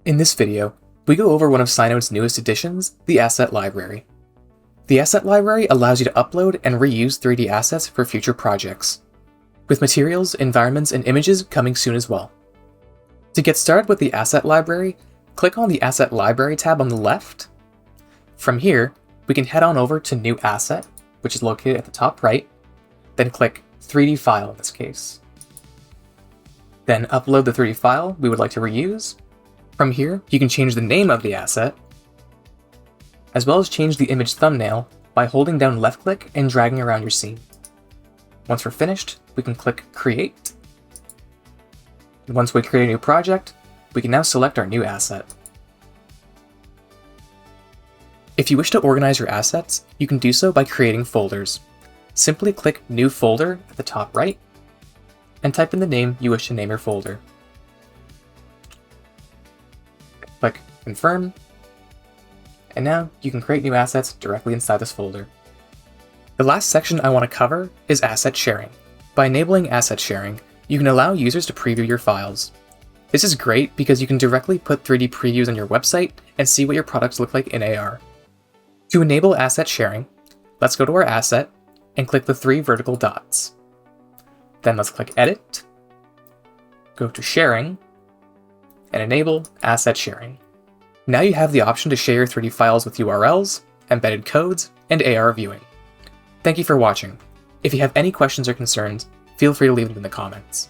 In this video, we go over one of Synode's newest additions, the Asset Library. The Asset Library allows you to upload and reuse 3D assets for future projects, with materials, environments, and images coming soon as well. To get started with the Asset Library, click on the Asset Library tab on the left. From here, we can head on over to New Asset, which is located at the top right, then click 3D File in this case. Then upload the 3D file we would like to reuse. From here, you can change the name of the asset, as well as change the image thumbnail by holding down left-click and dragging around your scene. Once we're finished, we can click Create. And once we create a new project, we can now select our new asset. If you wish to organize your assets, you can do so by creating folders. Simply click New Folder at the top right, and type in the name you wish to name your folder. Click Confirm, and now you can create new assets directly inside this folder. The last section I want to cover is asset sharing. By enabling asset sharing, you can allow users to preview your files. This is great because you can directly put 3D previews on your website and see what your products look like in AR. To enable asset sharing, let's go to our asset and click the 3 vertical dots. Then let's click Edit, go to Sharing, and enable Asset Sharing. Now you have the option to share your 3D files with URLs, embedded codes, and AR viewing. Thank you for watching. If you have any questions or concerns, feel free to leave them in the comments.